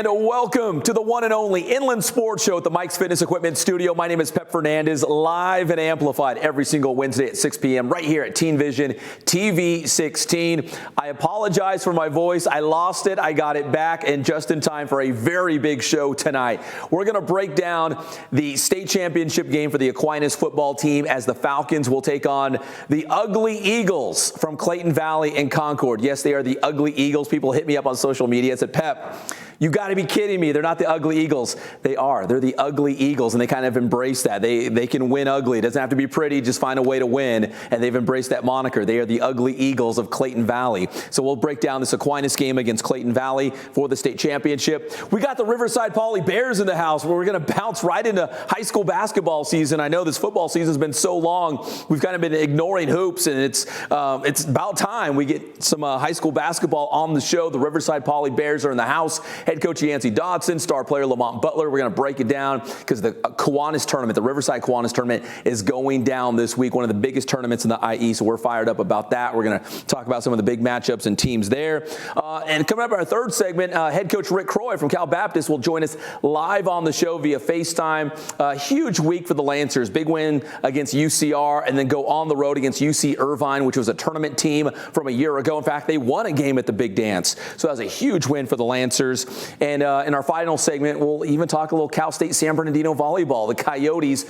And welcome to the one and only Inland Sports Show at the Mike's Fitness Equipment Studio. My name is Pep Fernandez, live and amplified every single Wednesday at 6 p.m. right here at Teen Vision TV 16. I apologize for my voice. I lost it. I got it back, and just in time for a very big show tonight. We're going to break down the state championship game for the Aquinas football team as the Falcons will take on the Ugly Eagles from Clayton Valley and Concord. Yes, they are the Ugly Eagles. People hit me up on social media and said, Pep, you got to be kidding me. They're not the Ugly Eagles. They are. They're the Ugly Eagles, and they kind of embrace that. They can win ugly. It doesn't have to be pretty. Just find a way to win, and they've embraced that moniker. They are the Ugly Eagles of Clayton Valley. So we'll break down this Aquinas game against Clayton Valley for the state championship. We got the Riverside Poly Bears in the house, where we're going to bounce right into high school basketball season. I know this football season has been so long. We've kind of been ignoring hoops, and it's about time we get some high school basketball on the show. The Riverside Poly Bears are in the house. Head coach Yancy Dodson, star player Lamont Butler. We're going to break it down because the Kiwanis tournament, the Riverside Kiwanis tournament, is going down this week, one of the biggest tournaments in the IE, so we're fired up about that. We're going to talk about some of the big matchups and teams there. And coming up our third segment, head coach Rick Croy from Cal Baptist will join us live on the show via FaceTime. A huge week for the Lancers. Big win against UCR, and then go on the road against UC Irvine, which was a tournament team from a year ago. In fact, they won a game at the Big Dance. So that was a huge win for the Lancers. And in our final segment, we'll even talk a little Cal State San Bernardino volleyball. The Coyotes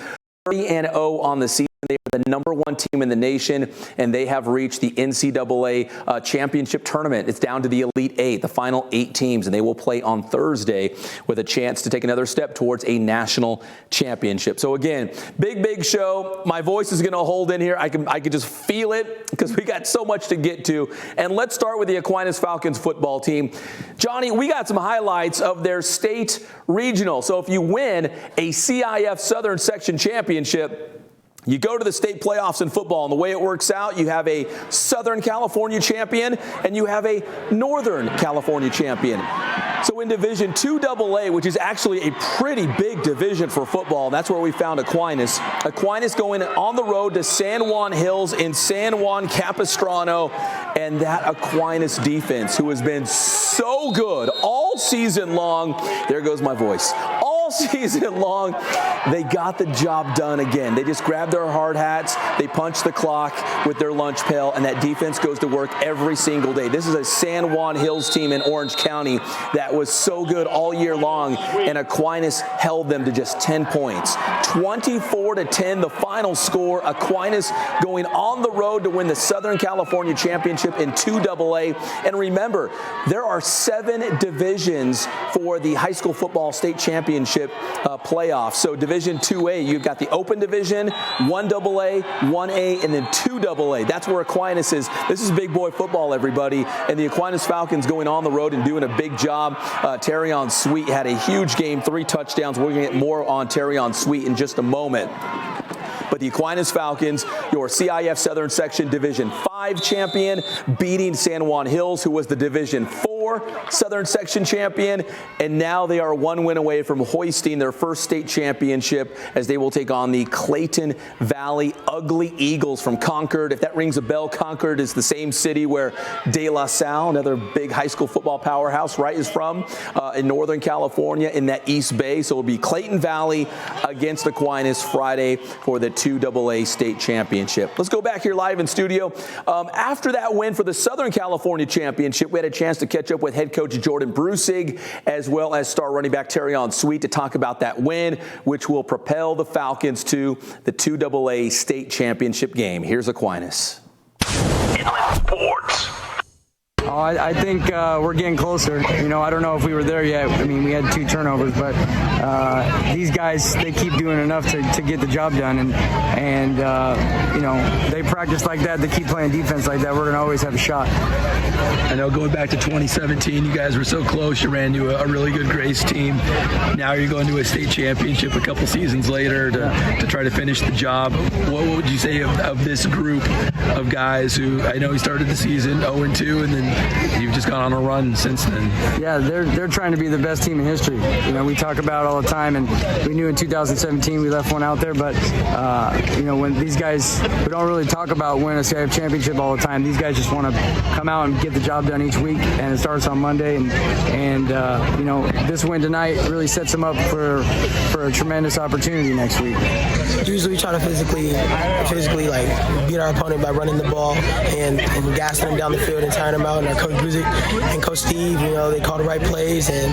30-0 on the season. They are the number one team in the nation, and they have reached the NCAA championship tournament. It's down to the Elite Eight, the final 8 teams, and they will play on Thursday with a chance to take another step towards a national championship. So again, big show. My voice is going to hold in here. I can just feel it because we got so much to get to. And let's start with the Aquinas Falcons football team. Johnny, we got some highlights of their state regional. So if you win a CIF Southern Section championship, you go to the state playoffs in football, and the way it works out, you have a Southern California champion and you have a Northern California champion. So in Division 2AA, which is actually a pretty big division for football, that's where we found Aquinas. Aquinas going on the road to San Juan Hills in San Juan Capistrano, and that Aquinas defense, who has been so good all season long, there goes my voice, all season long, they got the job done again. They just grabbed their hard hats, they punched the clock with their lunch pail, and that defense goes to work every single day. This is a San Juan Hills team in Orange County that was so good all year long, and Aquinas held them to just 10 points. 24-10, the final score. Aquinas going on the road to win the Southern California Championship in 2AA. And remember, there are 7 divisions for the high school football state championship playoffs. So Division 2A, you've got the open division, 1AA, 1A, and then 2AA. That's where Aquinas is. This is big boy football, everybody. And the Aquinas Falcons going on the road and doing a big job. Terrion Sweet had a huge game, 3 touchdowns. We're going to get more on Terrion Sweet in just a moment. But the Aquinas Falcons, your CIF Southern Section Division 5 champion, beating San Juan Hills, who was the Division 4 Southern Section champion. And now they are 1 win away from hoisting their first state championship as they will take on the Clayton Valley Ugly Eagles from Concord. If that rings a bell, Concord is the same city where De La Salle, another big high school football powerhouse, right, is from in Northern California in that East Bay. So it will be Clayton Valley against Aquinas Friday for the 2AA state championship. Let's go back here live in studio. After that win for the Southern California championship, we had a chance to catch up with head coach Jordan Brusig as well as star running back Terrion Sweet to talk about that win, which will propel the Falcons to the 2AA state championship game. Here's Aquinas. Inland Sports. I think we're getting closer. You know, I don't know if we were there yet. I mean, we had 2 turnovers, but these guys, they keep doing enough to get the job done. And you know, they practice like that. They keep playing defense like that. We're going to always have a shot. I know going back to 2017, you guys were so close. You ran to a really good Grace team. Now you're going to a state championship a couple seasons later to try to finish the job. What would you say of this group of guys who, I know he started the season 0-2 and then you've just gone on a run since then. Yeah, they're trying to be the best team in history. You know, we talk about it all the time, and we knew in 2017 we left one out there, but you know, when these guys, we don't really talk about winning a CIF championship all the time. These guys just want to come out and get the job done each week, and it starts on Monday. And you know, this win tonight really sets them up for a tremendous opportunity next week. Usually we try to physically like beat our opponent by running the ball and gassing them down the field and tiring them out. And our coach Buzik and Coach Steve, you know, they call the right plays and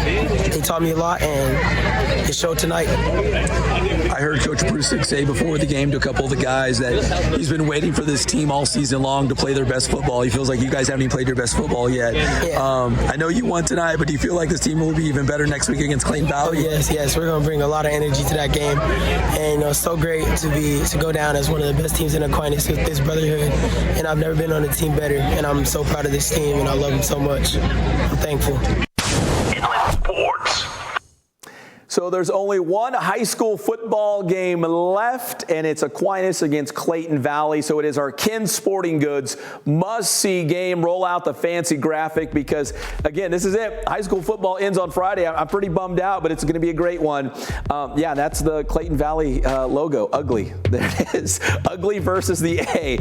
they taught me a lot, and it showed tonight. I heard Coach Buzik say before the game to a couple of the guys that he's been waiting for this team all season long to play their best football. He feels like you guys haven't even played your best football yet. Yeah. I know you won tonight, but do you feel like this team will be even better next week against Clayton Valley? Oh, yes. We're going to bring a lot of energy to that game. And, you know, it's so great to go down as one of the best teams in Aquinas with this brotherhood. And I've never been on a team better. And I'm so proud of this team, and I love them so much. I'm thankful. Inland Sports. So there's only one high school football game left, and it's Aquinas against Clayton Valley. So it is our Ken Sporting Goods must-see game. Roll out the fancy graphic because, again, this is it. High school football ends on Friday. I'm pretty bummed out, but it's going to be a great one. Yeah, that's the Clayton Valley logo. Ugly. There it is. Ugly versus the A.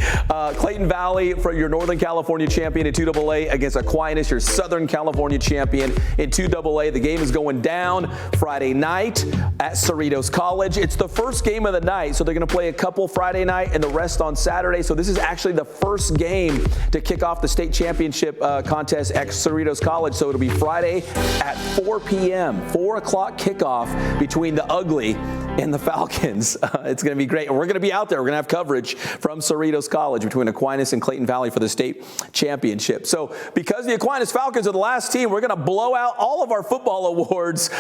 Clayton Valley, for your Northern California champion in 2AA against Aquinas, your Southern California champion in 2AA. The game is going down Friday night at Cerritos College. It's the first game of the night, so they're going to play a couple Friday night and the rest on Saturday. So this is actually the first game to kick off the state championship contest at Cerritos College. So it'll be Friday at 4 p.m., 4 o'clock kickoff between the Ugly and the Falcons. It's going to be great. We're going to be out there. We're going to have coverage from Cerritos College between Aquinas and Clayton Valley for the state championship. So because the Aquinas Falcons are the last team, we're going to blow out all of our football awards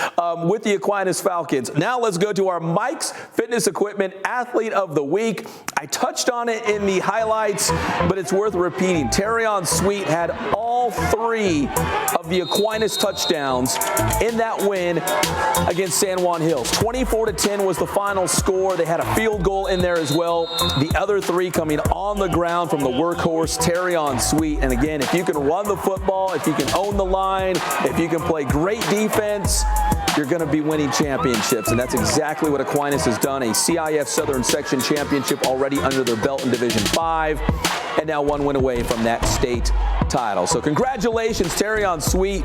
with the Aquinas Falcons. Now let's go to our Mike's Fitness Equipment Athlete of the Week. I touched on it in the highlights, but it's worth repeating. Terrion Sweet had all 3 of the Aquinas touchdowns in that win against San Juan Hills. 24-10 was the final score. They had a field goal in there as well. The other 3 coming on the ground from the workhorse, Terrion Sweet. And again, if you can run the football, if you can own the line, if you can play great defense, you're going to be winning championships, and that's exactly what Aquinas has done. A CIF Southern Section Championship already under their belt in Division 5, and now 1 win away from that state title. So congratulations, Terrion Sweet.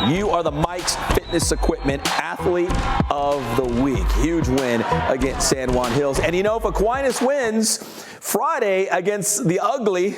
You are the Mike's Fitness Equipment Athlete of the Week. Huge win against San Juan Hills. And you know, if Aquinas wins Friday against the Ugly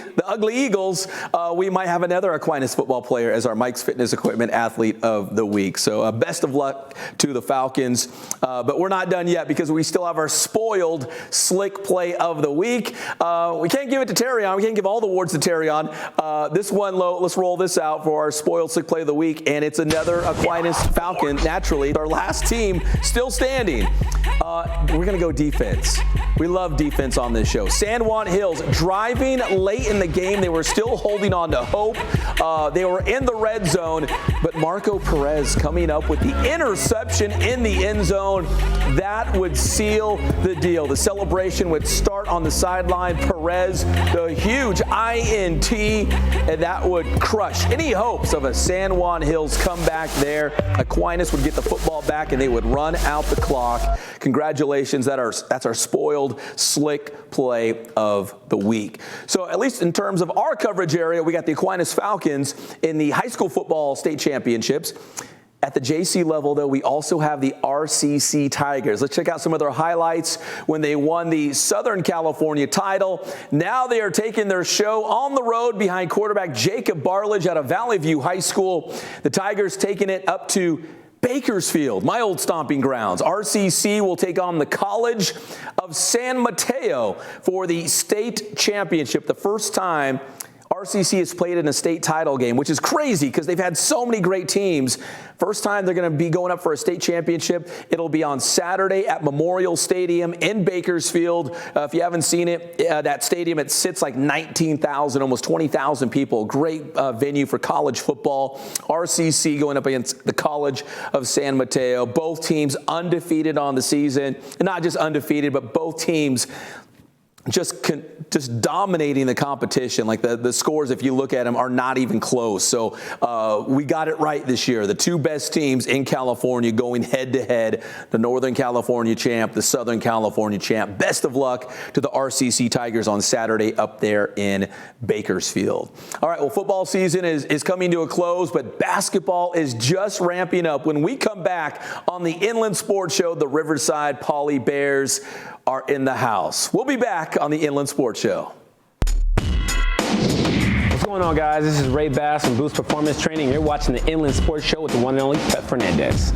Eagles, we might have another Aquinas football player as our Mike's Fitness Equipment Athlete of the Week. So best of luck to the Falcons. But we're not done yet because we still have our spoiled slick play of the week. We can't give it to Terrion. We can't give all the awards to Terrion. This one, let's roll this out for our spoiled slick play of the week. And it's another Aquinas Falcon, naturally. Our last team still standing. We're going to go defense. We love defense on this show. San Juan Hills driving late in the game. They were still holding on to hope. They were in the red zone, but Marco Perez coming up with the interception in the end zone. That would seal the deal. The celebration would start on the sideline. Perez, the huge INT, and that would crush any hopes of a San Juan Hills comeback there. Aquinas would get the football back, and they would run out the clock. Congratulations. That's our spoiled slick play of the week. So at least in terms of our coverage area, we got the Aquinas Falcons in the high school football state championships. At the JC level, though, we also have the RCC Tigers. Let's check out some of their highlights when they won the Southern California title. Now they are taking their show on the road behind quarterback Jacob Barledge out of Valley View High School. The Tigers taking it up to Bakersfield, my old stomping grounds. RCC will take on the College of San Mateo for the state championship. The first time RCC has played in a state title game, which is crazy because they've had so many great teams. First time they're going to be going up for a state championship. It'll be on Saturday at Memorial Stadium in Bakersfield. If you haven't seen it, that stadium, it sits like 19,000, almost 20,000 people. Great venue for college football. RCC going up against the College of San Mateo. Both teams undefeated on the season. Not just undefeated, but both teams just dominating the competition. Like the scores, if you look at them, are not even close. So we got it right this year. The two best teams in California going head to head, the Northern California champ, the Southern California champ. Best of luck to the RCC Tigers on Saturday up there in Bakersfield. All right, well, football season is coming to a close, but basketball is just ramping up. When we come back on the Inland Sports Show, the Riverside Poly Bears are in the house. We'll be back on the Inland Sports Show. What's going on, guys? This is Ray Bass from Boost Performance Training. You're watching the Inland Sports Show with the one and only Pep Fernandez.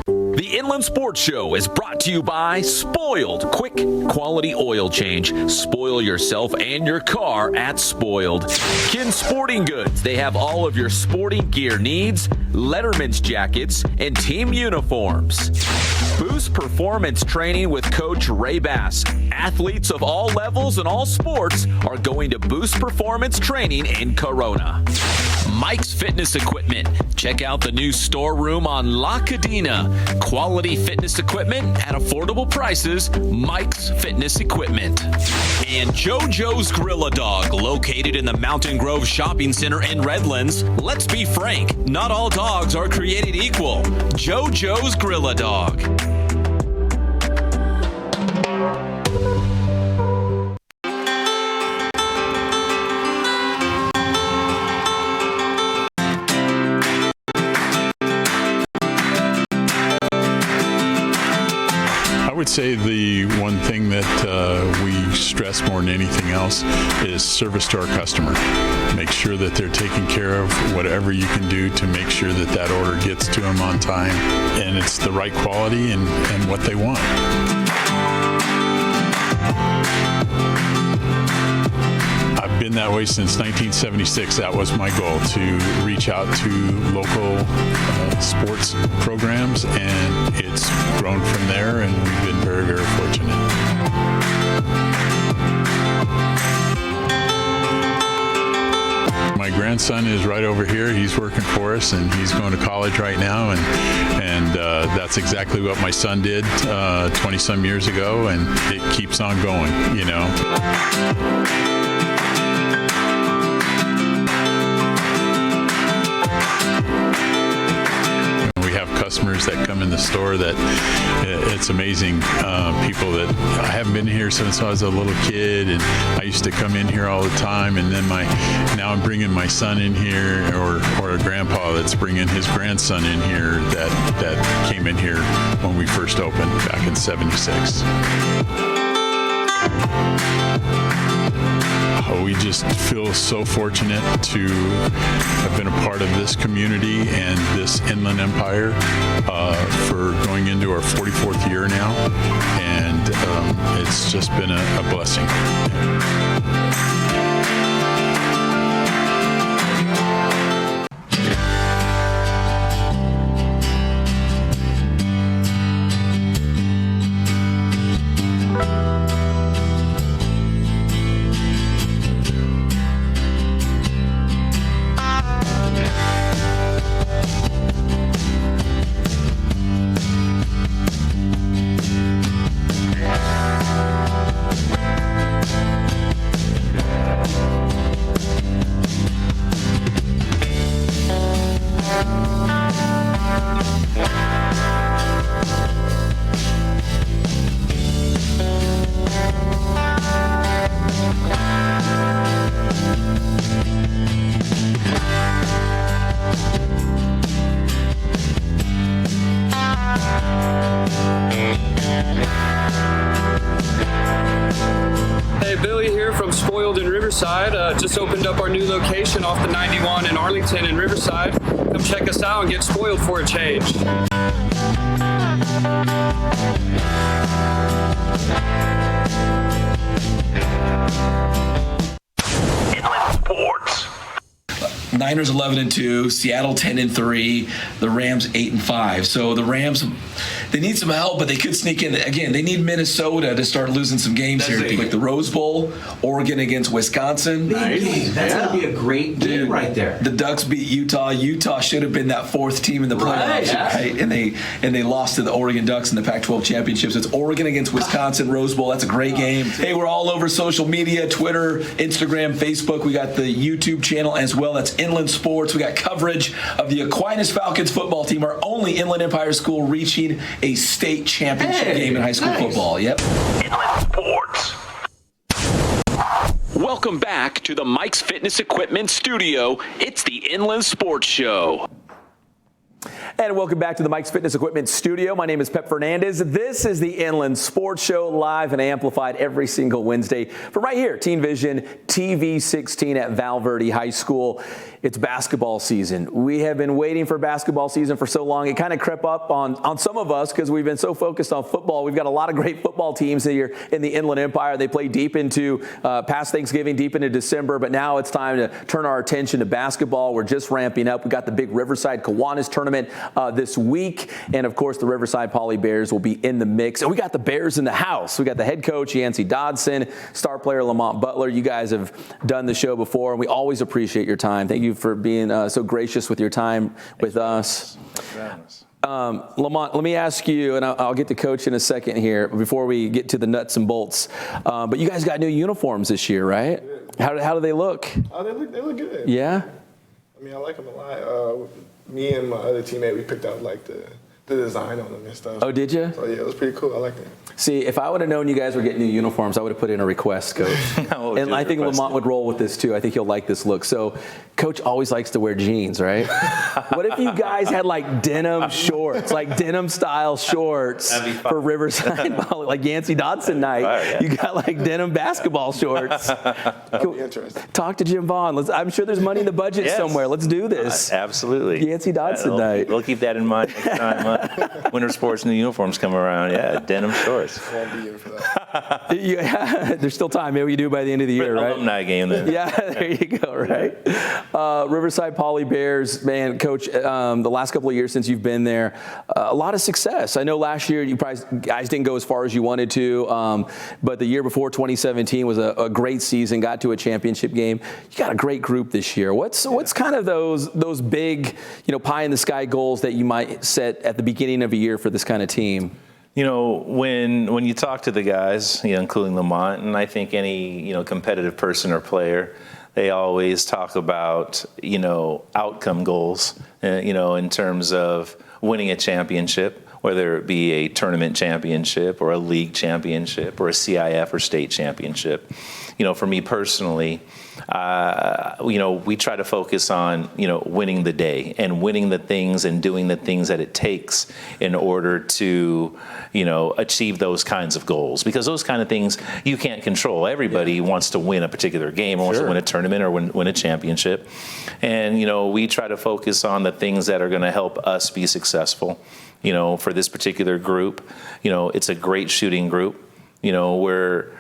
The Inland Sports Show is brought to you by Spoiled. Quick, quality oil change. Spoil yourself and your car at Spoiled. Kin Sporting Goods. They have all of your sporting gear needs, Letterman's jackets, and team uniforms. Boost Performance Training with Coach Ray Bass. Athletes of all levels and all sports are going to Boost Performance Training in Corona. Mike's Fitness Equipment. Check out the new storeroom on La Cadena. Quality fitness equipment at affordable prices. Mike's Fitness Equipment. And JoJo's Grill-A-Dog, located in the Mountain Grove Shopping Center in Redlands. Let's be frank, not all dogs are created equal. JoJo's Grill-A-Dog. I would say the one thing that we stress more than anything else is service to our customer. Make sure that they're taken care of, whatever you can do to make sure that that order gets to them on time and it's the right quality and what they want. I've been that way since 1976. That was my goal, to reach out to local sports programs, and it's grown from there, and we've been very, very fortunate. My grandson is right over here. He's working for us, and he's going to college right now, and that's exactly what my son did 20-some years ago, and it keeps on going, you know. Customers that come in the store that it's amazing. People that I haven't been here since I was a little kid, and I used to come in here all the time, and then now I'm bringing my son in here, or a grandpa that's bringing his grandson in here that came in here when we first opened back in '76. We just feel so fortunate to have been a part of this community and this Inland Empire for going into our 44th year now, and it's just been a blessing. Just opened up our new location off the 91 in Arlington and Riverside. Come check us out and get spoiled for a change. Inland Sports. Niners 11-2, Seattle 10-3, the Rams 8-5. So the Rams, they need some help, but they could sneak in. Again, they need Minnesota to start losing some games here, like the Rose Bowl, Oregon against Wisconsin. Big game. That's going to be a great game right there. The Ducks beat Utah. Utah should have been that 4th team in the playoffs, right? And they lost to the Oregon Ducks in the Pac-12 championships. It's Oregon against Wisconsin, Rose Bowl. That's a great game. Hey, we're all over social media, Twitter, Instagram, Facebook. We got the YouTube channel as well. That's Inland Sports. We got coverage of the Aquinas Falcons football team, our only Inland Empire school reaching a state championship game in high school football. Yep. Inland Sports. Welcome back to the Mike's Fitness Equipment Studio. It's the Inland Sports Show. And welcome back to the Mike's Fitness Equipment Studio. My name is Pep Fernandez. This is the Inland Sports Show, live and amplified every single Wednesday from right here, Teen Vision, TV 16 at Val Verde High School. It's basketball season. We have been waiting for basketball season for so long. It kind of crept up on some of us because we've been so focused on football. We've got a lot of great football teams here in the Inland Empire. They play deep into past Thanksgiving, deep into December, but now it's time to turn our attention to basketball. We're just ramping up. We got the big Riverside Kiwanis tournament this week, and of course the Riverside Poly Bears will be in the mix. And we got the Bears in the house. We got the head coach Yancy Dodson, star player Lamont Butler. You guys have done the show before, and we always appreciate your time. Thank you for being so gracious with your time with us. Lamont, let me ask you, and I'll get to coach in a second here before we get to the nuts and bolts. But you guys got new uniforms this year, right? How do they look? Oh, they look good. Yeah? I mean, I like them a lot. Me and my other teammate, we picked out like the design on them and stuff. Oh, did you? So yeah, it was pretty cool. I liked it. See, if I would have known you guys were getting new uniforms, I would have put in a request, Coach. And I think Lamont would roll with this too. I think he'll like this look. So, Coach always likes to wear jeans, right? What if you guys had like denim shorts, like denim style shorts for Riverside, like Yancy Dodson night? Yeah. You got like denim basketball shorts. That'd be interesting. Talk to Jim Vaughn. I'm sure there's money in the budget somewhere. Let's do this. Absolutely. Yancy Dodson night. We'll keep that in mind next time winter sports and the uniforms come around. Yeah, denim shorts. Won't be here for that. Yeah, there's still time. Maybe we do by the end of the year, right? Alumni game then. Yeah, there you go, right? Riverside Poly Bears, man, Coach, the last couple of years since you've been there, a lot of success. I know last year you guys didn't go as far as you wanted to, but the year before, 2017, was a great season, got to a championship game. You got a great group this year. What's kind of those big, pie in the sky goals that you might set at the beginning of a year for this kind of team? When you talk to the guys, including Lamont, and I think any, competitive person or player, they always talk about, outcome goals, in terms of winning a championship, whether it be a tournament championship or a league championship or a CIF or state championship. For me personally, we try to focus on, winning the day and winning the things and doing the things that it takes in order to, achieve those kinds of goals. Because those kind of things you can't control. Everybody wants to win a particular game, or wants to win a tournament or win a championship. And, we try to focus on the things that are going to help us be successful. For this particular group, it's a great shooting group. We're,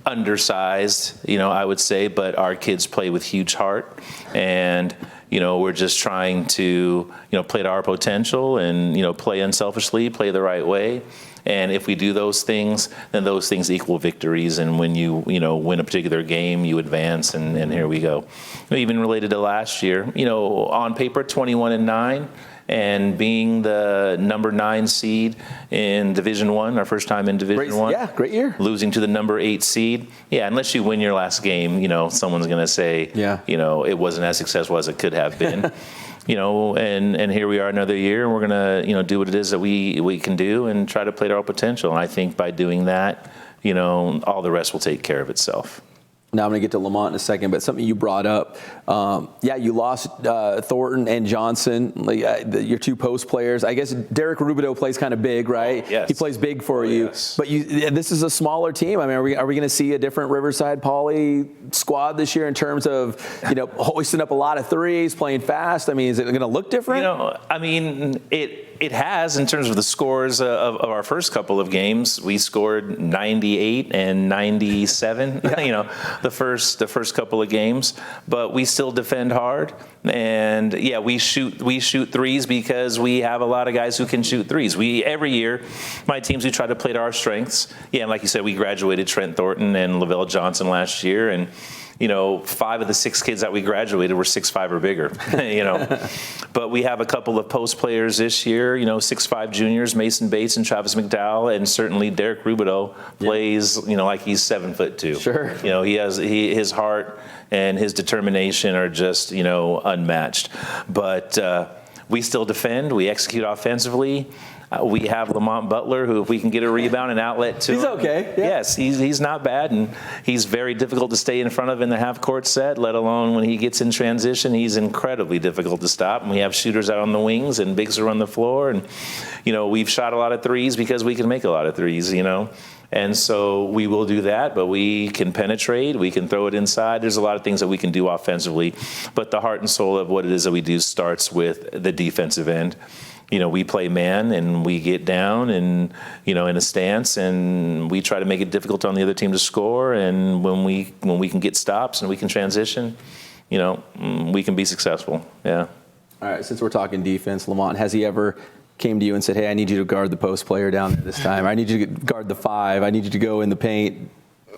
undersized, I would say, but our kids play with huge heart, and we're just trying to play to our potential and play unselfishly, play the right way. And if we do those things, then those things equal victories. And when you win a particular game, you advance, and here we go. Even related to last year, on paper, 21-9. And being the number 9 seed in Division I, our first time in Division I. Yeah, great year. Losing to the number 8 seed. Yeah, unless you win your last game, someone's going to say, it wasn't as successful as it could have been. And here we are another year, and we're going to, do what it is that we can do and try to play to our potential. And I think by doing that, all the rest will take care of itself. Now I'm going to get to Lamont in a second, but something you brought up, you lost Thornton and Johnson, your two post players. I guess Derek Rubidoux plays kind of big, right? Yes. He plays big for you. Yes. But this is a smaller team. I mean, are we going to see a different Riverside Poly squad this year in terms of, hoisting up a lot of threes, playing fast? I mean, is it going to look different? It has, in terms of the scores of our first couple of games. We scored 98 and 97, the first couple of games. But we still defend hard. And yeah, we shoot threes because we have a lot of guys who can shoot threes. Every year, my teams, we try to play to our strengths. Yeah, and like you said, we graduated Trent Thornton and Lavelle Johnson last year, and 5 of the 6 kids that we graduated were 6'5" or bigger, But we have a couple of post players this year, 6'5" juniors, Mason Bates and Travis McDowell, and certainly Derek Rubidoux plays, like he's 7'2". Sure. His heart and his determination are just, unmatched. But we still defend. We execute offensively. We have Lamont Butler, who, if we can get a rebound and outlet to he's him, okay. Yeah. Yes, he's not bad, and he's very difficult to stay in front of in the half-court set, let alone when he gets in transition. He's incredibly difficult to stop. And we have shooters out on the wings and bigs are on the floor. And, we've shot a lot of threes because we can make a lot of threes, And so we will do that, but we can penetrate. We can throw it inside. There's a lot of things that we can do offensively. But the heart and soul of what it is that we do starts with the defensive end. We play man and we get down and, in a stance, and we try to make it difficult on the other team to score. And when we can get stops and we can transition, we can be successful. Yeah. All right. Since we're talking defense, Lamont, has he ever came to you and said, hey, I need you to guard the post player down there this time. I need you to guard the 5. I need you to go in the paint.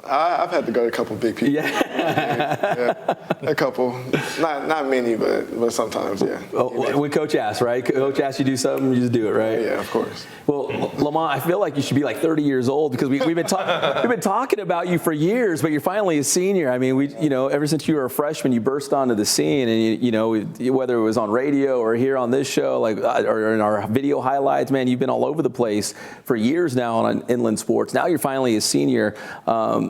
I've had to guard a couple big people. Yeah, a couple. Not many, but sometimes, yeah. Well, when Coach asks, right? Coach asks you to do something, you just do it, right? Yeah, of course. Well, Lamont, I feel like you should be like 30 years old because we've been talking about you for years, but you're finally a senior. I mean, ever since you were a freshman, you burst onto the scene, and whether it was on radio or here on this show, or in our video highlights, man, you've been all over the place for years now on Inland Sports. Now you're finally a senior.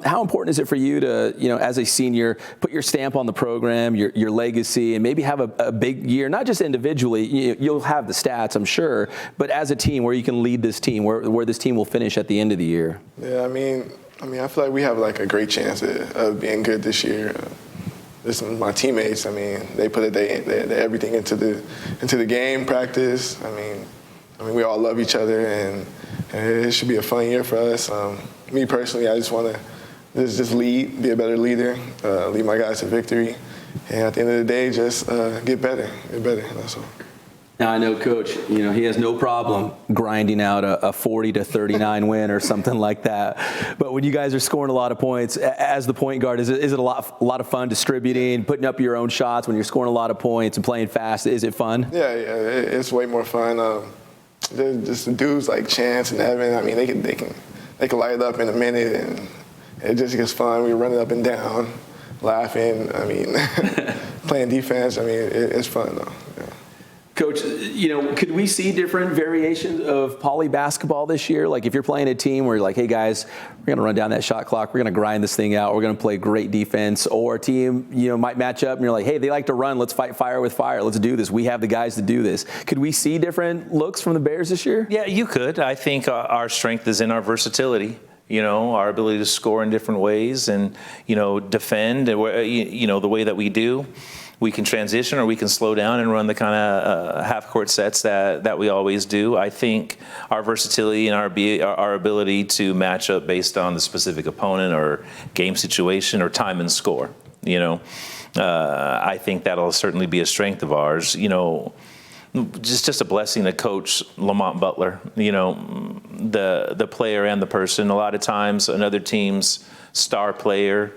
How important is it for you to, as a senior, put your stamp on the program, your legacy, and maybe have a big year, not just individually, you'll have the stats, I'm sure, but as a team where you can lead this team, where this team will finish at the end of the year? Yeah, I mean, I feel like we have a great chance of being good this year. My teammates, they put everything into the game, practice. I mean, we all love each other, and it should be a fun year for us. Me personally, I just want to just lead, be a better leader, lead my guys to victory, and at the end of the day, just get better. That's all. Now, I know Coach, he has no problem grinding out a 40-39 win or something like that. But when you guys are scoring a lot of points, as the point guard, is it a lot of fun distributing, putting up your own shots when you're scoring a lot of points and playing fast? Is it fun? Yeah, it's way more fun. There's just dudes like Chance and Evan. They can light it up in a minute, and it just gets fun. We're running up and down, laughing. Playing defense. It's fun though. Yeah. Coach, could we see different variations of Poly basketball this year? Like if you're playing a team where you're like, hey guys, we're going to run down that shot clock, we're going to grind this thing out, we're going to play great defense, or a team, might match up and you're like, hey, they like to run, let's fight fire with fire, let's do this. We have the guys to do this. Could we see different looks from the Bears this year? Yeah, you could. I think our strength is in our versatility. Our ability to score in different ways and, defend, the way that we do. We can transition or we can slow down and run the kind of half-court sets that we always do. I think our versatility and our ability to match up based on the specific opponent or game situation or time and score, I think that'll certainly be a strength of ours. Just a blessing to coach Lamont Butler, the player and the person. A lot of times another team's star player,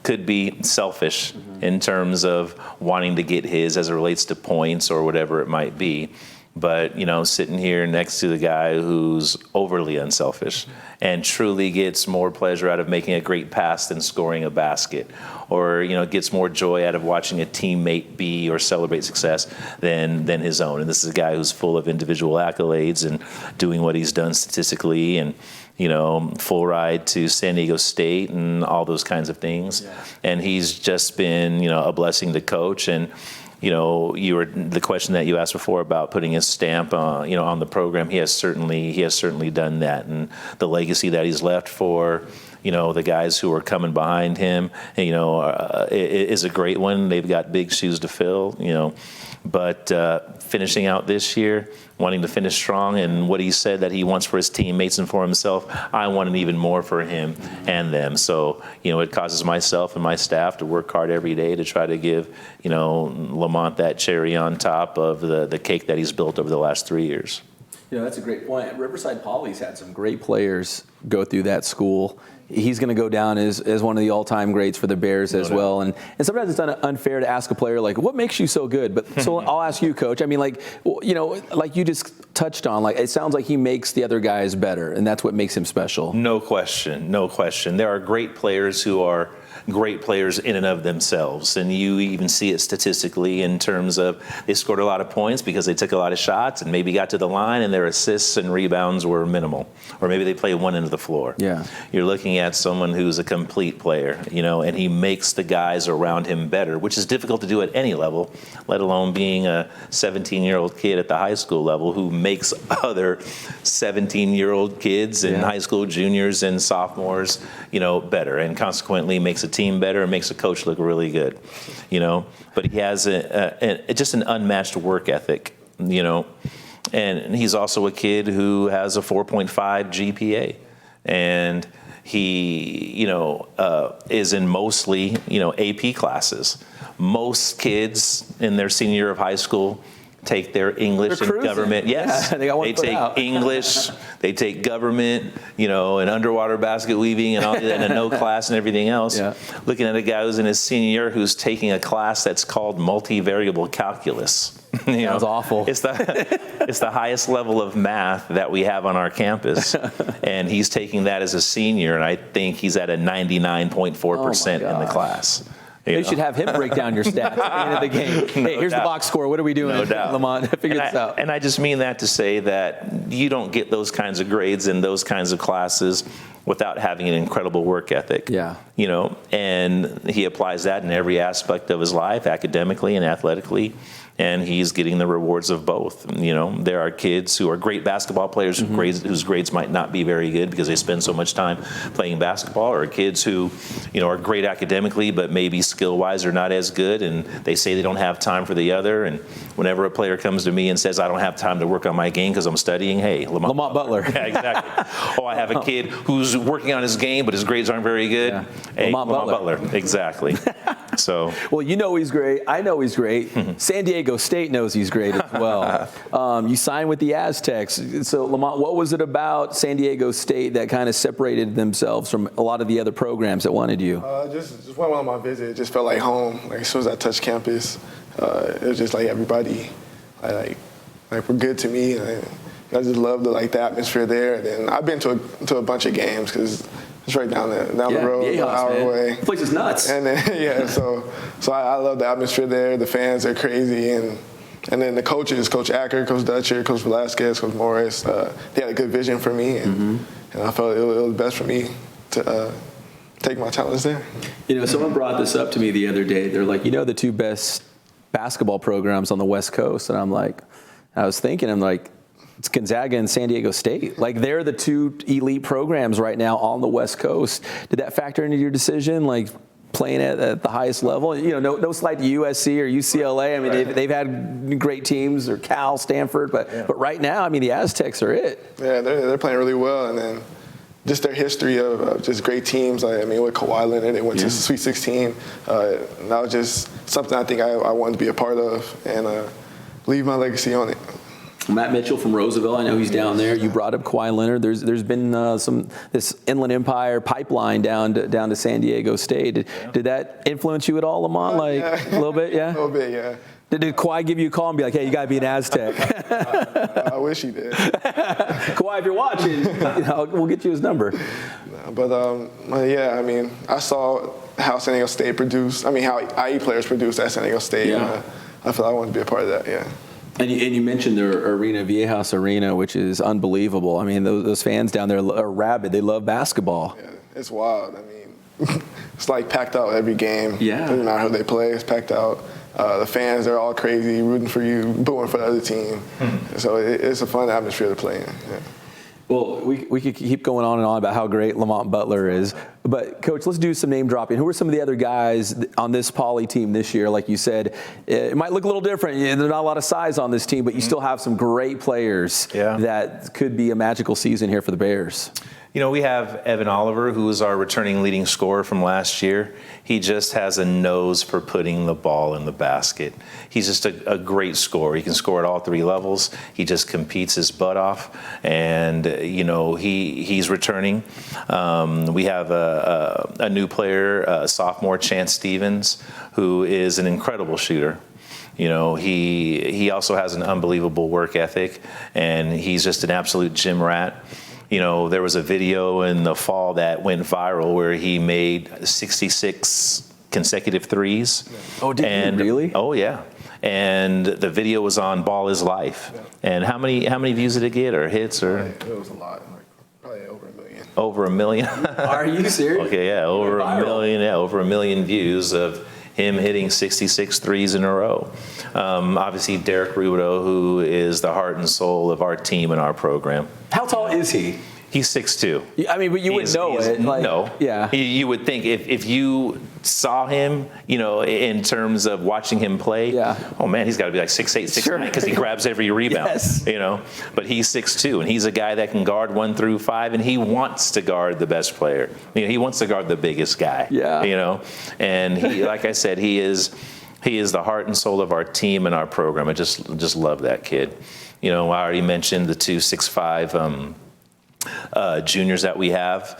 could be selfish in terms of wanting to get his as it relates to points or whatever it might be. But, sitting here next to the guy who's overly unselfish and truly gets more pleasure out of making a great pass than scoring a basket, or, gets more joy out of watching a teammate be or celebrate success than his own. And this is a guy who's full of individual accolades and doing what he's done statistically and, full ride to San Diego State and all those kinds of things. Yeah. And he's just been, a blessing to coach. And, the question that you asked before about putting his stamp, on the program, he has certainly done that. And the legacy that he's left for the guys who are coming behind him, is a great one. They've got big shoes to fill, But finishing out this year, wanting to finish strong, and what he said that he wants for his teammates and for himself, I want it even more for him and them. So, it causes myself and my staff to work hard every day to try to give, Lamont that cherry on top of the cake that he's built over the last 3 years. That's a great point. Riverside Poly's had some great players go through that school. He's going to go down as one of the all-time greats for the Bears as well. And sometimes it's unfair to ask a player, like, what makes you so good? But so I'll ask you, Coach. I mean, like you just touched on, like, it sounds like he makes the other guys better, and that's what makes him special. No question. There are great players who are great players in and of themselves, and you even see it statistically in terms of they scored a lot of points because they took a lot of shots and maybe got to the line and their assists and rebounds were minimal, or maybe they play one end of the floor. Yeah, you're looking at someone who's a complete player, and he makes the guys around him better, which is difficult to do at any level, let alone being a 17-year-old kid at the high school level who makes other 17-year-old kids and high school juniors and sophomores, better, and consequently makes a team better and makes a coach look really good, But he has just an unmatched work ethic, And he's also a kid who has a 4.5 GPA, and he, is in mostly, AP classes. Most kids in their senior year of high school take their English and government. Yes, they take English, they take government, and underwater basket weaving and all that, and a no class and everything else. Yeah. Looking at a guy who's in his senior year who's taking a class that's called multivariable calculus. Sounds awful. It's the highest level of math that we have on our campus, and he's taking that as a senior, and I think he's at a 99.4% in the class. You should have him break down your stats at the end of the game. Hey, here's the box score. What are we doing, Lamont? Figure this out. And I just mean that to say that you don't get those kinds of grades in those kinds of classes without having an incredible work ethic. Yeah. And he applies that in every aspect of his life, academically and athletically. And he's getting the rewards of both. There are kids who are great basketball players whose grades might not be very good because they spend so much time playing basketball, or kids who, are great academically but maybe skill-wise are not as good, and they say they don't have time for the other. And whenever a player comes to me and says, I don't have time to work on my game because I'm studying, hey, Lamont Butler. Yeah, exactly. I have a kid who's working on his game but his grades aren't very good. Yeah. Hey, Lamont Butler. Exactly. So. Well, he's great. I know he's great. San Diego State knows he's great as well. You signed with the Aztecs. So, Lamont, what was it about San Diego State that kind of separated themselves from a lot of the other programs that wanted you? Just went on my visit. It just felt like home. Like, as soon as I touched campus, it was just like everybody, like were good to me. And I just loved the atmosphere there. And then I've been to a bunch of games because it's right down the road, an hour away. The place is nuts. And then, so I love the atmosphere there. The fans are crazy, and then the coaches, Coach Acker, Coach Dutcher, Coach Velasquez, Coach Morris, they had a good vision for me, and I felt it was best for me to take my talents there. Someone brought this up to me the other day. They're like, the two best basketball programs on the West Coast, and I'm like, it's Gonzaga and San Diego State. Like, they're the two elite programs right now on the West Coast. Did that factor into your decision, like playing at the highest level? No slight to USC or UCLA. I mean, they've had great teams, or Cal, Stanford, but right now, the Aztecs are it. Yeah, they're playing really well, and then just their history of just great teams. With Kawhi Leonard, they went to Sweet 16. That was just something I think I wanted to be a part of and leave my legacy on it. Matt Mitchell from Roosevelt, I know he's down there. You brought up Kawhi Leonard. There's been this Inland Empire pipeline down to San Diego State. Did that influence you at all, Lamont? A little bit, yeah? A little bit, yeah. Did Kawhi give you a call and be like, hey, you got to be an Aztec? I wish he did. Kawhi, if you're watching, we'll get you his number. I saw how San Diego State produced, how IE players produce at San Diego State. Yeah. I felt I wanted to be a part of that, yeah. And you mentioned their arena, Viejas Arena, which is unbelievable. Those fans down there are rabid. They love basketball. Yeah, it's wild. It's like packed out every game. Yeah. Doesn't matter who they play, it's packed out. The fans, they're all crazy, rooting for you, booing for the other team. So it's a fun atmosphere to play in. Yeah. Well, we could keep going on and on about how great Lamont Butler is. But, Coach, let's do some name dropping. Who are some of the other guys on this Poly team this year? Like you said, it might look a little different. There's not a lot of size on this team, but you still have some great players that could be a magical season here for the Bears. You know, we have Evan Oliver, who is our returning leading scorer from last year. He just has a nose for putting the ball in the basket. He's just a great scorer. He can score at all 3 levels. He just competes his butt off, and you know he's returning. We have a new player, sophomore Chance Stevens, who is an incredible shooter. You know, he also has an unbelievable work ethic, and he's just an absolute gym rat. You know, there was a video in the fall that went viral where he made 66 consecutive threes. Oh, did he really? Oh, yeah. And the video was on Ball Is Life. And how many views did it get, or hits, or? It was a lot, probably over 1 million. Over 1 million? Are you serious? Okay, yeah, over 1 million. Yeah, over 1 million views of him hitting 66 threes in a row. Obviously, Derek Rubidoux, who is the heart and soul of our team and our program. How tall is he? He's 6'2". I mean, but you wouldn't know it. Like, no. Yeah. You would think if you saw him, you know, in terms of watching him play, oh man, he's got to be like 6'8", 6'9", because he grabs every rebound. Yes. You know, but he's 6'2", and he's a guy that can guard 1 through 5, and he wants to guard the best player. You know, he wants to guard the biggest guy. Yeah. You know, and he, like I said, he is the heart and soul of our team and our program. I just love that kid. You know, I already mentioned the 2 6'5" juniors that we have,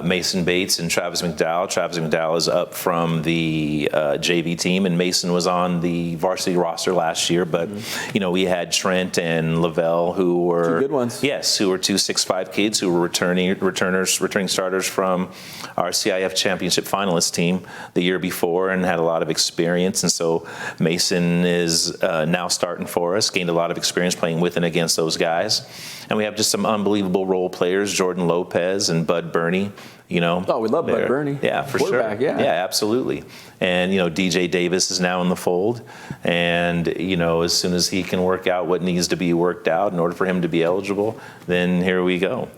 Mason Bates and Travis McDowell. Travis McDowell is up from the JV team, and Mason was on the varsity roster last year. But you know, we had Trent and Lavelle, who were 2 good ones. Yes, who were 2 6'5" kids who were returning starters from our CIF championship finalist team the year before, and had a lot of experience. And so Mason is now starting for us, gained a lot of experience playing with and against those guys. And we have just some unbelievable role players, Jordan Lopez and Bud Burney. You know, oh, we love Bud Burney. Yeah, for sure. Yeah, absolutely. And you know, DJ Davis is now in the fold, and you know, as soon as he can work out what needs to be worked out in order for him to be eligible, then here we go.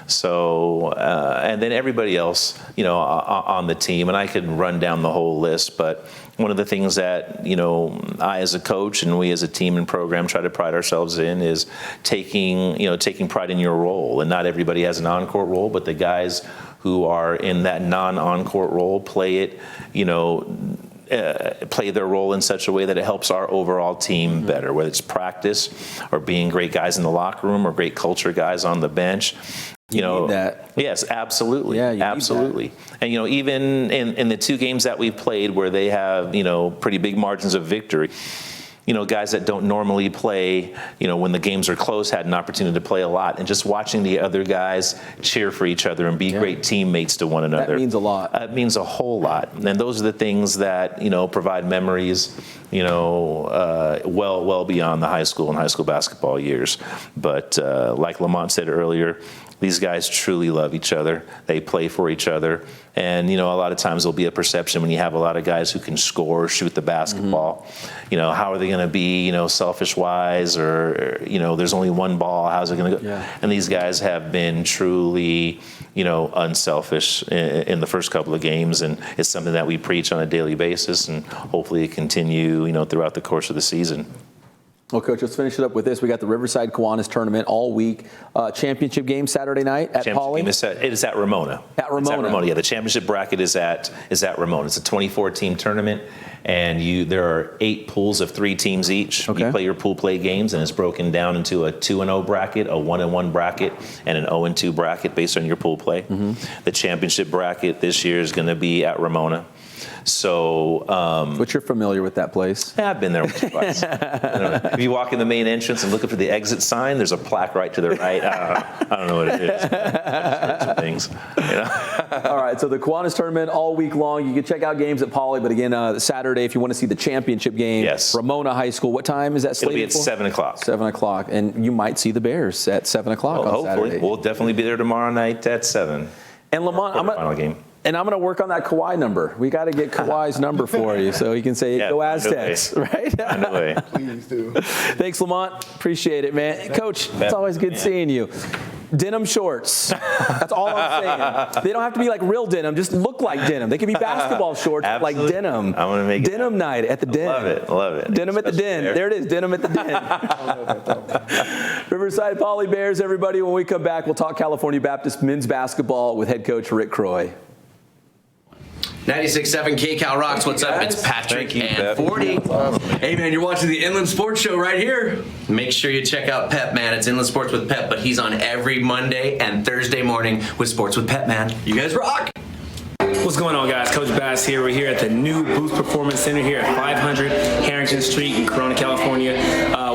So, and then everybody else, you know, on the team, and I could run down the whole list, but one of the things that, you know, I as a coach and we as a team and program try to pride ourselves in is taking pride in your role. And not everybody has an on-court role, but the guys who are in that non-on-court role play it, you know, play their role in such a way that it helps our overall team better, whether it's practice or being great guys in the locker room or great culture guys on the bench. You know, need that. Yes, absolutely. Yeah, you absolutely. Need that. And, you know, even in the 2 games that we've played where they have, you know, pretty big margins of victory, you know, guys that don't normally play, you know, when the games are close, had an opportunity to play a lot. And just watching the other guys cheer for each other and be great teammates to one another. That means a lot. It means a whole lot. And those are the things that, you know, provide memories, you know, well beyond the high school and high school basketball years. But like Lamont said earlier, these guys truly love each other. They play for each other. And, you know, a lot of times there'll be a perception when you have a lot of guys who can score, shoot the basketball, you know, how are they going to be, you know, selfish-wise, or, you know, there's only one ball, how's it going to go? Yeah. And these guys have been truly, you know, unselfish in the first couple of games, and it's something that we preach on a daily basis, and hopefully it continue, you know, throughout the course of the season. Well, Coach, let's finish it up with this. We got the Riverside Kiwanis tournament all week. Championship game Saturday night at Poly. It is at Ramona. At Ramona. It's at Ramona. Yeah, the championship bracket is at Ramona. It's a 24-team tournament, and there are 8 pools of 3 teams each. Okay. You play your pool play games, and it's broken down into a 2-0 bracket, a 1-1 bracket, and an 0-2 bracket based on your pool play. The championship bracket this year is going to be at Ramona. So, but you're familiar with that place. Yeah, I've been there once or twice. If you walk in the main entrance and look for the exit sign, there's a plaque right to the right. I don't know what it is. Some things. You know? All right, so the Kiwanis tournament all week long. You can check out games at Poly, but again, Saturday, if you want to see the championship game, yes. Ramona High School. What time is that slated for? It'll be at 7 o'clock. 7 o'clock, and you might see the Bears at 7 o'clock on hopefully. Saturday. We'll definitely be there tomorrow night at 7. And Lamont, final game. And I'm going to work on that Kawhi number. We got to get Kawhi's number for you so he can say, go Aztecs, right? On the way. Please do. Thanks, Lamont. Appreciate it, man. Coach, it's always good seeing you. Denim shorts. That's all I'm saying. They don't have to be like real denim. Just look like denim. They can be basketball shorts like denim. I'm going to make denim night at the Den. Love it. Denim at the Den. There it is. Denim at the Den. Riverside Poly Bears, everybody. When we come back, we'll talk California Baptist men's basketball with head coach Rick Croy. 96.7 KCal Rocks. What's up? It's Patrick and 40. Hey, man, you're watching the Inland Sports Show right here. Make sure you check out Pep, man. It's Inland Sports with Pep, but he's on every Monday and Thursday morning with Sports with Pep, man. You guys rock. What's going on, guys? Coach Bass here. We're here at the new Boost Performance Center here at 500 Harrington Street in Corona, California.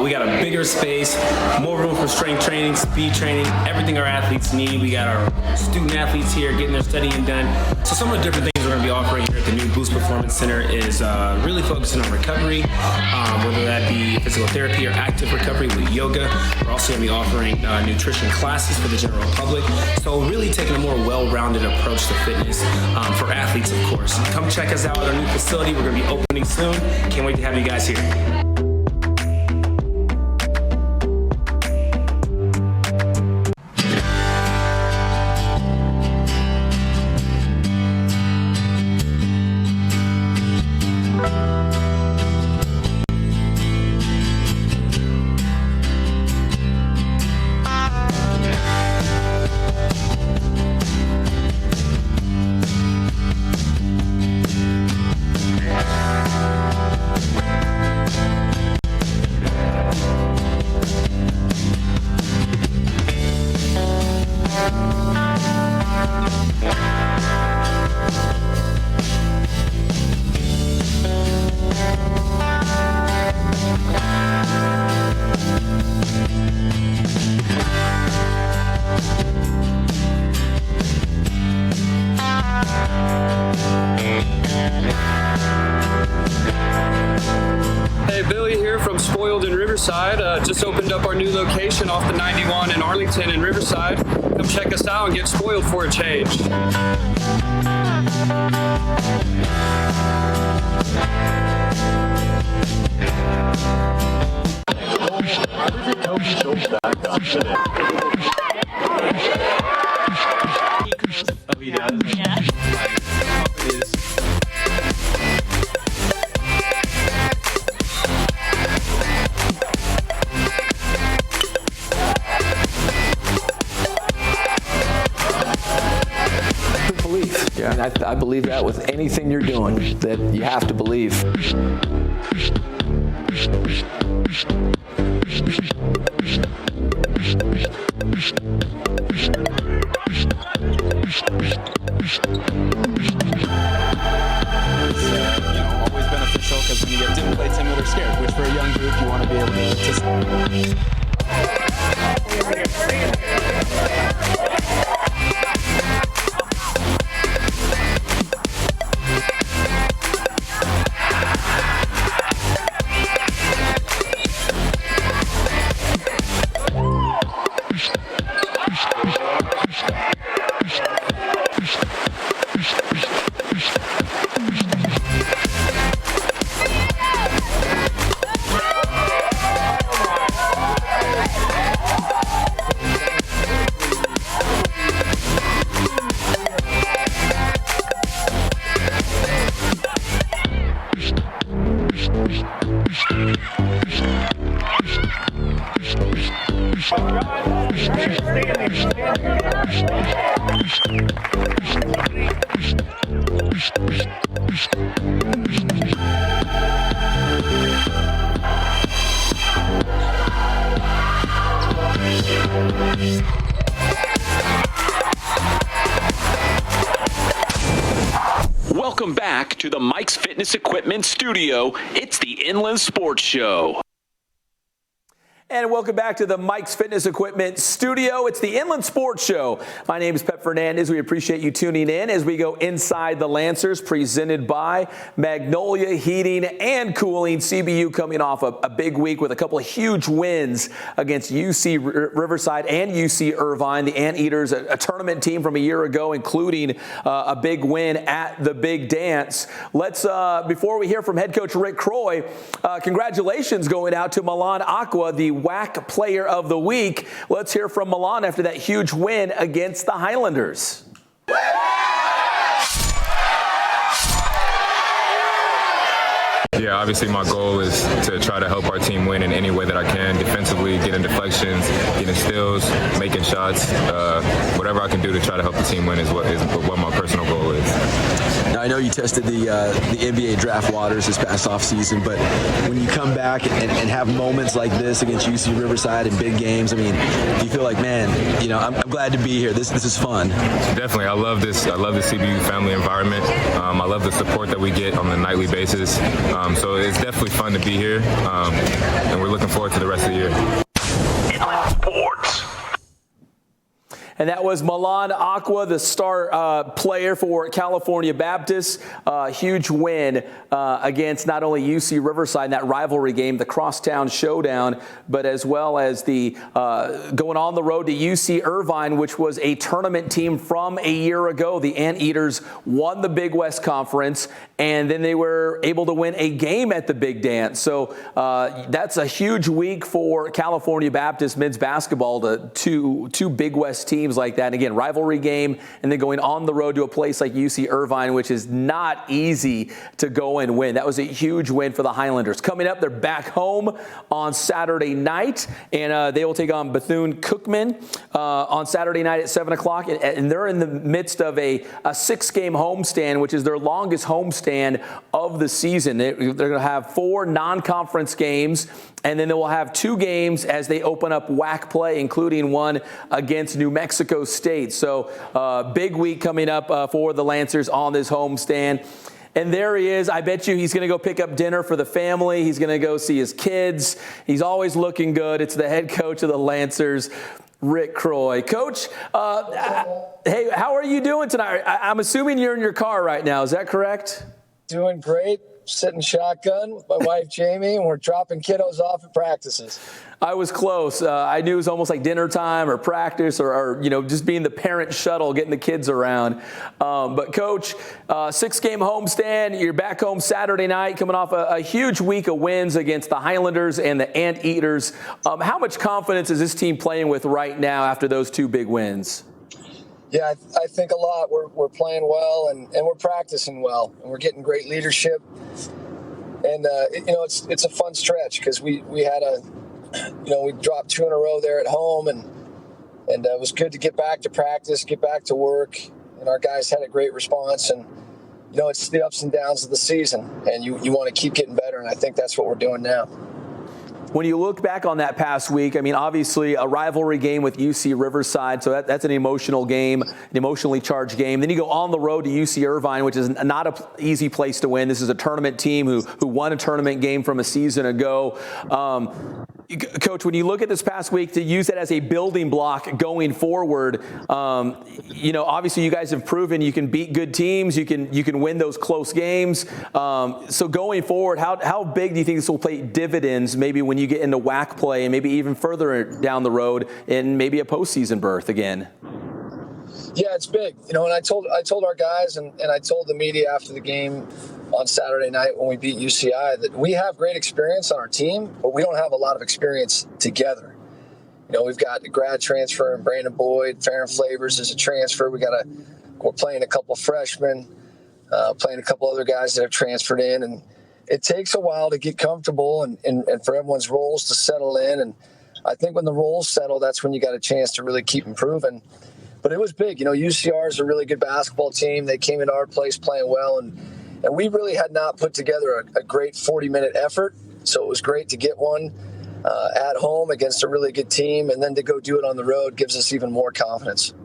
We got a bigger space, more room for strength training, speed training, everything our athletes need. We got our student athletes here getting their studying done. So some of the different things we're going to be offering here at the new Boost Performance Center is really focusing on recovery, whether that be physical therapy or active recovery with yoga. We're also going to be offering nutrition classes for the general public. So really taking a more well-rounded approach to fitness for athletes, of course. Come check us out at our new facility. We're going to be opening soon. Can't wait to have you guys here. Just opened up our new location off the 91 in Arlington and Riverside. Come check us out and get spoiled for a change. Oh, he does? Yeah. I believe that with anything you're doing, that you have to believe. Always beneficial because when you get play timid or scared, which for a young group you want to be able to participate. Welcome back to the Mike's Fitness Equipment Studio. It's the Inland Sports Show. And welcome back to the Mike's Fitness Equipment Studio. It's the Inland Sports Show. My name is Pep Fernandez. We appreciate you tuning in as we go inside the Lancers, presented by Magnolia Heating and Cooling. CBU coming off a big week with a couple of huge wins against UC Riverside and UC Irvine. The Anteaters, a tournament team from a year ago, including a big win at the Big Dance. Let's, before we hear from head coach Rick Croy, congratulations going out to Milan Aqua, the WAC Player of the Week. Let's hear from Milan after that huge win against the Highlanders. Yeah, obviously my goal is to try to help our team win in any way that I can, defensively, getting deflections, getting steals, making shots, whatever I can do to try to help the team win is what my personal goal is. Now, I know you tested the NBA draft waters this past offseason, but when you come back and have moments like this against UC Riverside in big games, I mean, do you feel like, man, you know, I'm glad to be here. This is fun. Definitely. I love this. I love the CBU family environment. I love the support that we get on a nightly basis. So it's definitely fun to be here, and we're looking forward to the rest of the year. And that was Milan Aqua, the star player for California Baptist. Huge win against not only UC Riverside in that rivalry game, the Crosstown Showdown, but as well as the going on the road to UC Irvine, which was a tournament team from a year ago. The Anteaters won the Big West Conference, and then they were able to win a game at the Big Dance. So that's a huge week for California Baptist men's basketball, to two Big West teams like that. And again, rivalry game, and then going on the road to a place like UC Irvine, which is not easy to go and win. That was a huge win for the Highlanders. Coming up, they're back home on Saturday night, and they will take on Bethune-Cookman on Saturday night at 7 o'clock. And they're in the midst of a 6-game homestand, which is their longest homestand of the season. They're going to have 4 non-conference games, and then they will have 2 games as they open up WAC play, including one against New Mexico State. So big week coming up for the Lancers on this homestand. And there he is. I bet you he's going to go pick up dinner for the family. He's going to go see his kids. He's always looking good. It's the head coach of the Lancers, Rick Croy. Coach, hey, how are you doing tonight? I'm assuming you're in your car right now. Is that correct? Doing great. Sitting shotgun, my wife Jamie, and we're dropping kiddos off at practices. I was close. I knew it was almost like dinner time or practice or you know, just being the parent shuttle, getting the kids around. But Coach, 6-game homestand. You're back home Saturday night, coming off a huge week of wins against the Highlanders and the Anteaters. How much confidence is this team playing with right now after those 2 big wins? Yeah, I think a lot. We're playing well and we're practicing well, and we're getting great leadership. And you know, it's a fun stretch because we had we dropped 2 in a row there at home, and it was good to get back to practice, get back to work, and our guys had a great response. And you know, it's the ups and downs of the season, and you want to keep getting better, and I think that's what we're doing now. When you look back on that past week, I mean, obviously a rivalry game with UC Riverside, so that's an emotional game, an emotionally charged game. Then you go on the road to UC Irvine, which is not an easy place to win. This is a tournament team who won a tournament game from a season ago. Coach, when you look at this past week, to use it as a building block going forward, you know, obviously you guys have proven you can beat good teams, you can win those close games. So going forward, how big do you think this will pay dividends maybe when you get into WAC play and maybe even further down the road in maybe a postseason berth again? Yeah, it's big. You know, and I told our guys and I told the media after the game on Saturday night when we beat UCI that we have great experience on our team, but we don't have a lot of experience together. You know, we've got a grad transfer in Brandon Boyd, Farron Flavors is a transfer. We're playing a couple freshmen, playing a couple other guys that have transferred in, and it takes a while to get comfortable and for everyone's roles to settle in. And I think when the roles settle, that's when you got a chance to really keep improving. But it was big. You know, UCR is a really good basketball team. They came into our place playing well, and we really had not put together a great 40-minute effort. So it was great to get one at home against a really good team, and then to go do it on the road gives us even more confidence.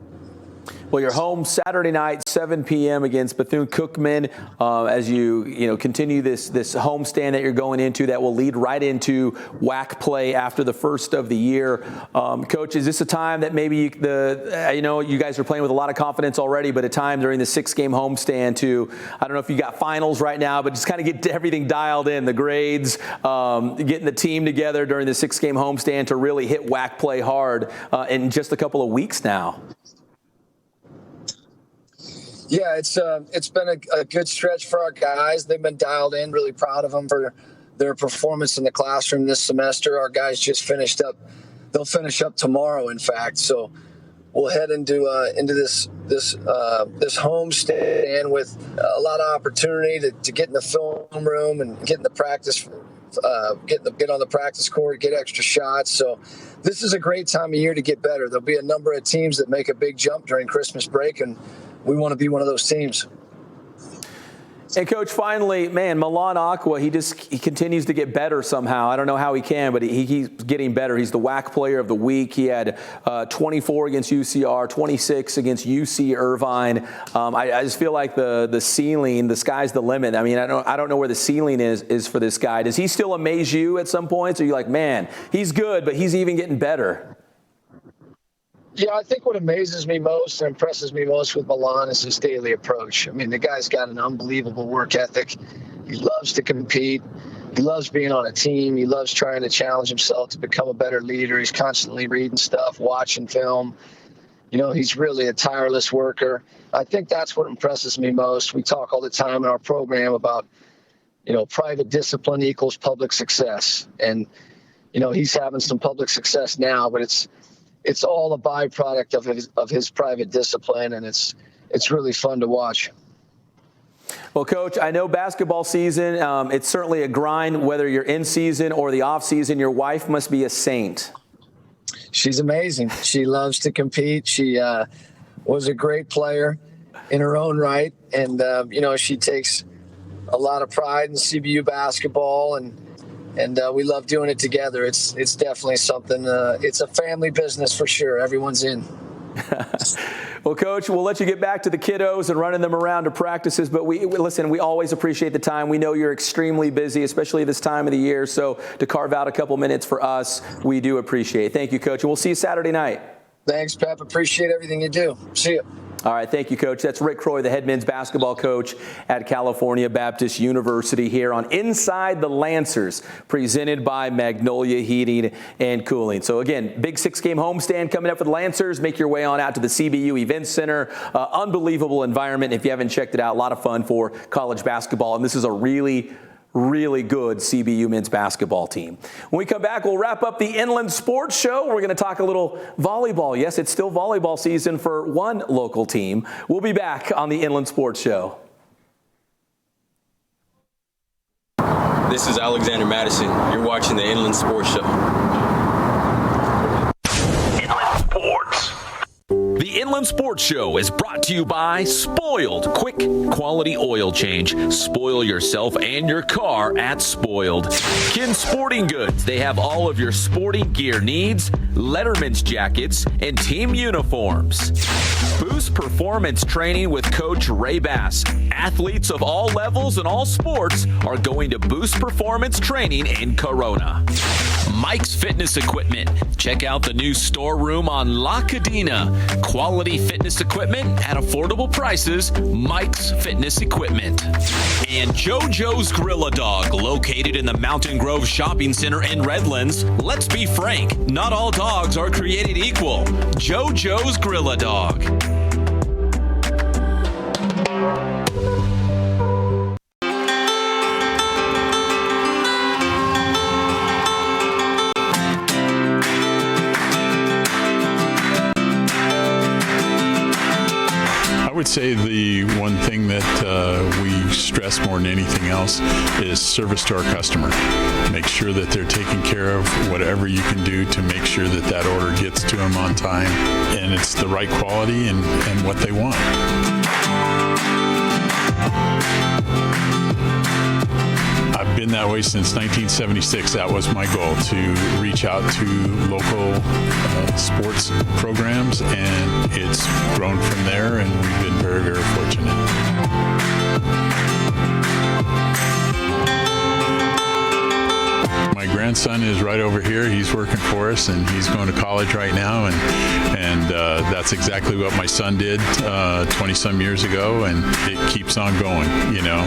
Well, you're home Saturday night, 7 p.m. against Bethune-Cookman as you continue this homestand that you're going into that will lead right into WAC play after the first of the year. Coach, is this a time that maybe you guys are playing with a lot of confidence already, but a time during the 6-game homestand to, I don't know if you got finals right now, but just kind of get everything dialed in, the grades, getting the team together during the 6-game homestand to really hit WAC play hard in just a couple of weeks now? Yeah, it's been a good stretch for our guys. They've been dialed in. Really proud of them for their performance in the classroom this semester. Our guys just finished up. They'll finish up tomorrow, in fact. So we'll head into this home stand with a lot of opportunity to get in the film room and get in the practice, get on the practice court, get extra shots. So this is a great time of year to get better. There'll be a number of teams that make a big jump during Christmas break, and we want to be one of those teams. And Coach, finally, man, Milan Aqua, he continues to get better somehow. I don't know how he can, but he's getting better. He's the WAC player of the week. He had 24 against UCR, 26 against UC Irvine. I just feel like the ceiling, the sky's the limit. I mean, I don't know where the ceiling is for this guy. Does he still amaze you at some points? Or are you like, man, he's good, but he's even getting better? Yeah, I think what amazes me most and impresses me most with Milan is his daily approach. I mean, the guy's got an unbelievable work ethic. He loves to compete. He loves being on a team. He loves trying to challenge himself to become a better leader. He's constantly reading stuff, watching film. You know, he's really a tireless worker. I think that's what impresses me most. We talk all the time in our program about, you know, private discipline equals public success. And, you know, he's having some public success now, but it's all a byproduct of his private discipline, and it's really fun to watch. Well, Coach, I know basketball season, it's certainly a grind, whether you're in season or the off season. Your wife must be a saint. She's amazing. She loves to compete. She was a great player in her own right, and you know, she takes a lot of pride in CBU basketball, and we love doing it together. It's definitely something. It's a family business for sure. Everyone's in. Well, Coach, we'll let you get back to the kiddos and running them around to practices. But we always appreciate the time. We know you're extremely busy, especially this time of the year. So to carve out a couple minutes for us, we do appreciate it. Thank you, Coach. And we'll see you Saturday night. Thanks, Pep. Appreciate everything you do. See you. All right, thank you, Coach. That's Rick Croy, the head men's basketball coach at California Baptist University here on Inside the Lancers, presented by Magnolia Heating and Cooling. So again, big 6-game homestand coming up for the Lancers. Make your way on out to the CBU Event Center. Unbelievable environment. If you haven't checked it out, a lot of fun for college basketball. And this is a really good CBU men's basketball team. When we come back, we'll wrap up the Inland Sports Show. We're going to talk a little volleyball. Yes, it's still volleyball season for one local team. We'll be back on the Inland Sports Show. This is Alexander Madison. You're watching the Inland Sports Show. Inland Sports. The Inland Sports Show is brought to you by Spoiled. Quick, quality oil change. Spoil yourself and your car at Spoiled. Kin Sporting Goods. They have all of your sporting gear needs, Letterman's jackets, and team uniforms. Boost Performance Training with Coach Ray Bass. Athletes of all levels and all sports are going to Boost Performance Training in Corona. Mike's Fitness Equipment. Check out the new storeroom on La Cadena. Quality fitness equipment at affordable prices. Mike's Fitness Equipment. And JoJo's Grill-A-Dog, located in the Mountain Grove Shopping Center in Redlands. Let's be frank, not all dogs are created equal. JoJo's Grill-A-Dog. I would say the one thing that we stress more than anything else is service to our customer. Make sure that they're taken care of, whatever you can do to make sure that that order gets to them on time and it's the right quality and what they want. I've been that way since 1976. That was my goal, to reach out to local sports programs, and it's grown from there, and we've been very, very fortunate. My grandson is right over here. He's working for us, and he's going to college right now, and that's exactly what my son did 20-some years ago, and it keeps on going, you know.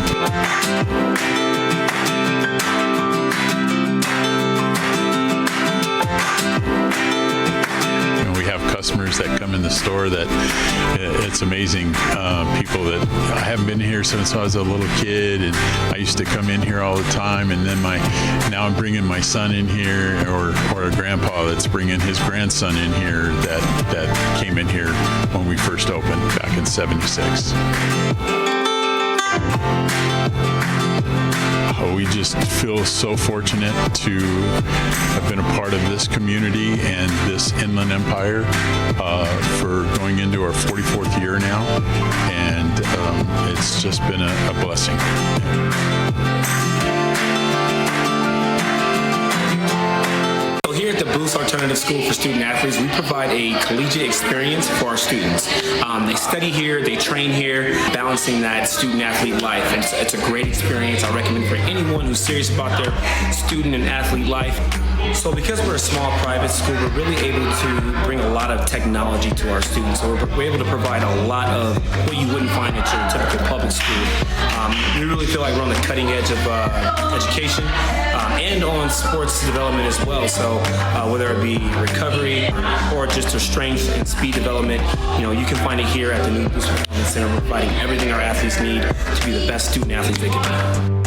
customers customers that come in the store that it's amazing. People that I haven't been here since I was a little kid, and I used to come in here all the time, and then now I'm bringing my son in here, or a grandpa that's bringing his grandson in here that came in here when we first opened back in '76. We just feel so fortunate to have been a part of this community and this Inland Empire for going into our 44th year now, and it's just been a blessing. Here at the Boost Alternative School for Student Athletes, we provide a collegiate experience for our students. They study here, they train here, balancing that student-athlete life. And it's a great experience. I recommend for anyone who's serious about their student and athlete life. So because we're a small private school, we're really able to bring a lot of technology to our students. So we're able to provide a lot of what you wouldn't find at your typical public school. We really feel like we're on the cutting edge of education and on sports development as well. So whether it be recovery or just their strength and speed development, you can find it here at the new Boost Performance Center. We're providing everything our athletes need to be the best student athletes they can be.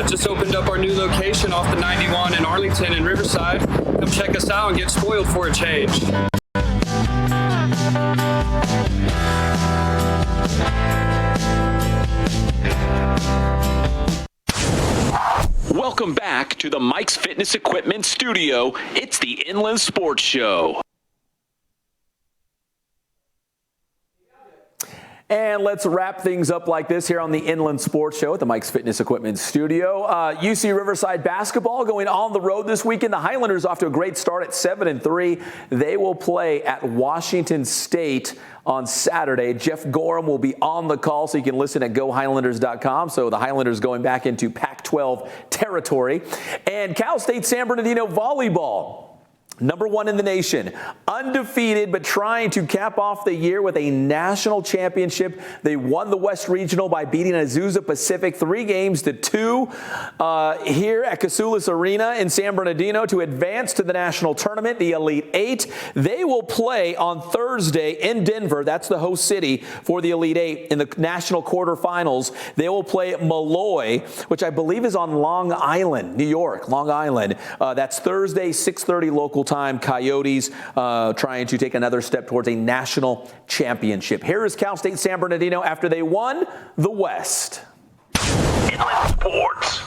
Just opened up our new location off the 91 in Arlington and Riverside. Come check us out and get spoiled for a change. Welcome back to the Mike's Fitness Equipment Studio. It's the Inland Sports Show. And let's wrap things up like this here on the Inland Sports Show at the Mike's Fitness Equipment Studio. UC Riverside basketball going on the road this weekend. The Highlanders off to a great start at 7-3. They will play at Washington State on Saturday. Jeff Gorham will be on the call, so you can listen at GoHighlanders.com. So the Highlanders going back into Pac-12 territory. And Cal State San Bernardino volleyball. #1 in the nation, undefeated, but trying to cap off the year with a national championship. They won the West Regional by beating Azusa Pacific 3-2 here at Casulas Arena in San Bernardino to advance to the national tournament, the Elite Eight. They will play on Thursday in Denver. That's the host city for the Elite Eight in the national quarterfinals. They will play at Malloy, which I believe is on Long Island, New York, Long Island. That's Thursday, 6:30 local time. Coyotes trying to take another step towards a national championship. Here is Cal State San Bernardino after they won the West. Inland Sports.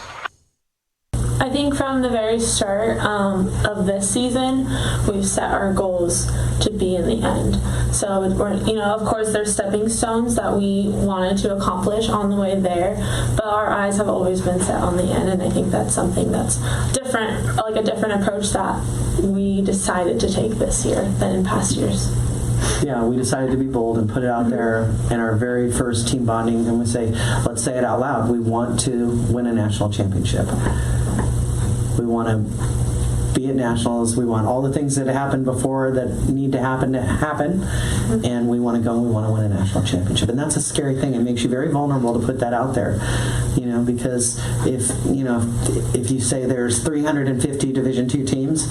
I think from the very start of this season, we've set our goals to be in the end. So, of course, there's stepping stones that we wanted to accomplish on the way there, but our eyes have always been set on the end, and I think that's something that's different, like a different approach that we decided to take this year than in past years. Yeah, we decided to be bold and put it out there in our very first team bonding, and we say, let's say it out loud. We want to win a national championship. We want to be at nationals. We want all the things that happened before that need to happen, and we want to go and we want to win a national championship. And that's a scary thing. It makes you very vulnerable to put that out there, because if you say there's 350 Division II teams,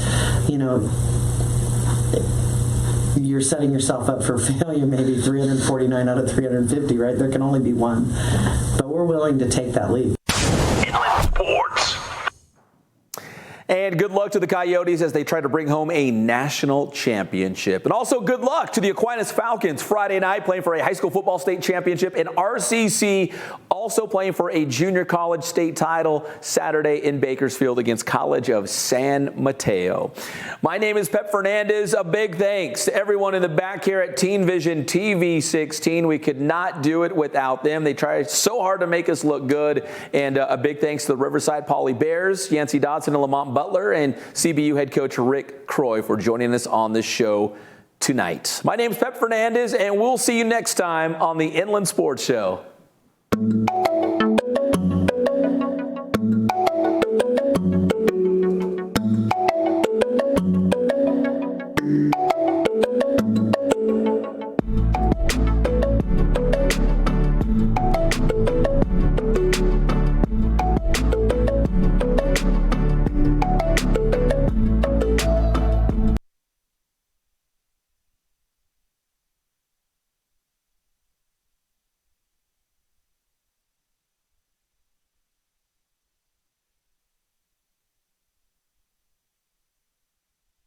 you're setting yourself up for failure, maybe 349 out of 350, right? There can only be one. But we're willing to take that leap. Inland Sports. And good luck to the Coyotes as they try to bring home a national championship. And also good luck to the Aquinas Falcons Friday night, playing for a high school football state championship, and RCC also playing for a junior college state title Saturday in Bakersfield against College of San Mateo. My name is Pep Fernandez. A big thanks to everyone in the back here at Teen Vision TV 16. We could not do it without them. They tried so hard to make us look good. And a big thanks to the Riverside Poly Bears, Yancy Dodson and Lamont Butler, and CBU head coach Rick Croy for joining us on this show tonight. My name is Pep Fernandez, and we'll see you next time on the Inland Sports Show.